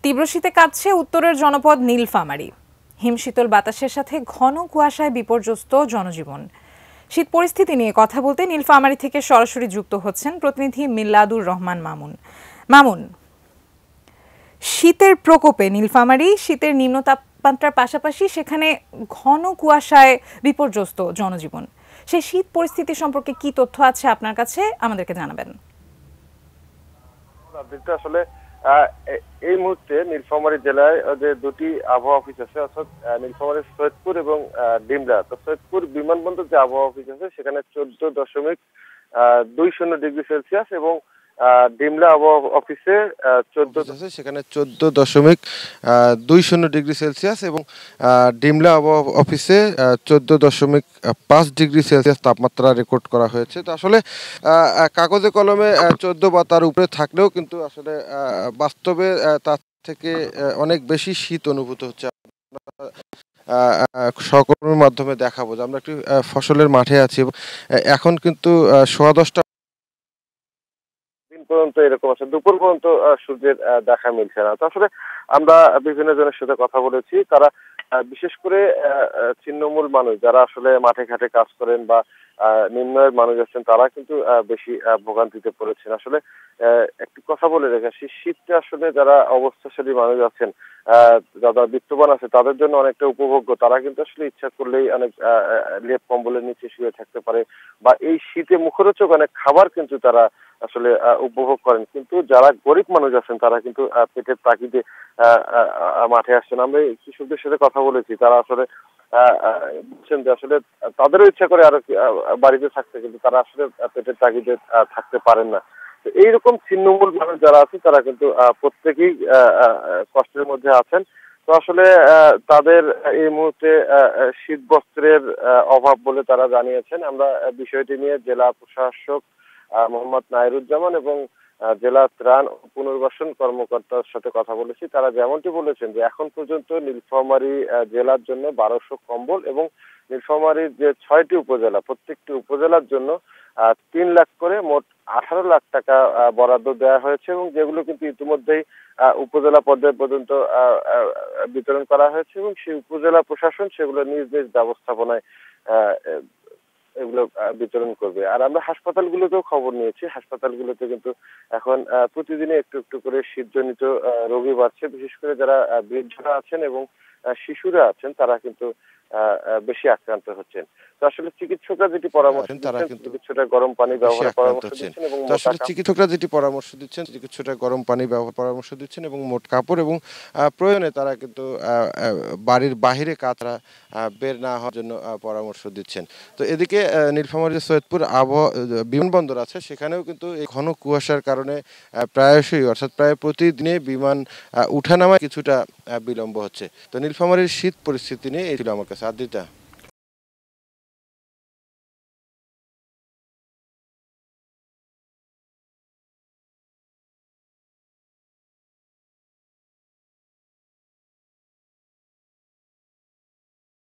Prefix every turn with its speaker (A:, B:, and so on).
A: তীব্র শীতে কাঁপছে উত্তরের জনপদ নীলফামারী। হিমশীতল বাতাসের সাথে ঘন কুয়াশায় বিপর্যস্ত জনজীবন। শীত পরিস্থিতি নিয়ে কথা বলতে নীলফামারী থেকে সরাসরি যুক্ত হচ্ছেন প্রতিনিধি মিল্লাদুর রহমান মামুন। শীতের প্রকোপে নীলফামারী, শীতের নিম্ন তাপমাত্রার পাশাপাশি সেখানে ঘন কুয়াশায় বিপর্যস্ত জনজীবন। সেই শীত পরিস্থিতি সম্পর্কে কি তথ্য আছে আপনার কাছে, আমাদেরকে জানাবেন।
B: আসলে এই মুহূর্তে নীলফামারী জেলায় যে দুটি আবহাওয়া অফিস আছে, অর্থাৎ নীলফামারীর সৈয়দপুর এবং ডিমলা। তো সৈয়দপুর বিমানবন্দর যে আবহাওয়া অফিস আছে সেখানে 14.20 ডিগ্রি সেলসিয়াস এবং ডিমলা আবহাওয়া অফিসে
C: 14.20 ডিগ্রি সেলসিয়াস এবং ডিমলা আবহাওয়া অফিসে 14.5 ডিগ্রি সেলসিয়াস তাপমাত্রা রেকর্ড করা হয়েছে। তো আসলে কাগজে কলমে 14 বা তার উপরে থাকলেও কিন্তু আসলে বাস্তবে তার থেকে অনেক বেশি শীত অনুভূত হচ্ছে। সহকর্মীর মাধ্যমে দেখাবো যে আমরা একটি ফসলের মাঠে আছি এবং এখন কিন্তু 10:15
B: পর্যন্ত এরকম আছে, দুপুর পর্যন্ত সূর্যের দেখা মিলছে না। তো আসলে আমরা বিভিন্ন জনের সাথে কথা বলেছি, তারা বিশেষ করে ছিন্নমূল মানুষ যারা আসলে মাঠে ঘাটে কাজ করেন বা নিম্ন আয়ের মানুষ আছেন, তারা কিন্তু বেশি ভোগান্তিতে পড়েছেন। আসলে একটি কথা বলে রেখেছি, শীতটা আসলে যারা অবস্থাশালী মানুষ আছেন, যারা বিত্তবান আছে, তাদের জন্য অনেকটা উপভোগ্য। তারা কিন্তু আসলে ইচ্ছা করলেই অনেক লেপ কম্বলের নিচে শুয়ে থাকতে পারে বা এই শীতে মুখরোচক অনেক খাবার কিন্তু তারা আসলে উপভোগ করেন। কিন্তু যারা গরিব মানুষ আছেন তারা কিন্তু পেটের তাগিদে মাঠে আসছেন। আমরা কৃষকদের সাথে কথা বলেছি, তারা আসলে বলছেন যে আসলে তাদেরও ইচ্ছা করে আরো বাড়িতে থাকতে, কিন্তু তারা আসলে পেটের তাগিদে থাকতে পারেন না। তো এইরকম ছিন্নমূল মানুষ যারা আছে তারা কিন্তু প্রত্যেকেই কষ্টের মধ্যে আছেন। তো আসলে তাদের এই মুহূর্তে শীত বস্ত্রের অভাব বলে তারা জানিয়েছেন। আমরা বিষয়টি নিয়ে জেলা প্রশাসক মোহাম্মদ নাইরুজ্জামান এবং জেলা ত্রাণ ও পুনর্বাসন কর্মকর্তার সাথে কথা বলেছি। তারা যেমনটি বলেছেন যে এখন পর্যন্ত নীলফামারী জেলার জন্য 1200 কম্বল এবং নীলফামারীর যে 6টি উপজেলা, প্রত্যেকটি উপজেলার জন্য 3 লাখ করে মোট 18 লাখ টাকা বরাদ্দ দেওয়া হয়েছে এবং যেগুলো কিন্তু ইতিমধ্যেই উপজেলা পর্যায় পর্যন্ত বিতরণ করা হয়েছে এবং সেই উপজেলা প্রশাসন সেগুলো নিজ নিজ ব্যবস্থাপনায় এগুলো বিতরণ করবে। আর আমরা হাসপাতালগুলোতেও খবর নিয়েছি, হাসপাতালগুলোতে কিন্তু এখন প্রতিদিনে একটু একটু করে শীতজনিত রোগী বাড়ছে। বিশেষ করে যারা বৃদ্ধরা আছেন এবং শিশুরা আছেন তারা কিন্তু বেশি আক্রান্ত হচ্ছেন। তো আসলে চিকিৎসকরা যেটি পরামর্শ দিচ্ছেন, কিছুটা গরম পানি ব্যবহারের পরামর্শ দিচ্ছেন এবং
C: পরামর্শ দিচ্ছেন এবং মোট কাপড় এবং প্রয়োজনে তারা কিন্তু বাড়ির বাহিরে কাতরা বের না হওয়ার জন্য পরামর্শ দিচ্ছেন। তো এদিকে নীলফামারীর সৈয়দপুর আবহাওয়া বিমানবন্দর আছে, সেখানেও কিন্তু এই ঘন কুয়াশার কারণে প্রায়শই অর্থাৎ প্রায় প্রতিদিনে বিমান উঠানামায় কিছুটা বিলম্ব হচ্ছে। তো নীলফামারীর শীত পরিস্থিতি নিয়ে এই ছিল আমার কাছে। আদ্রিতা।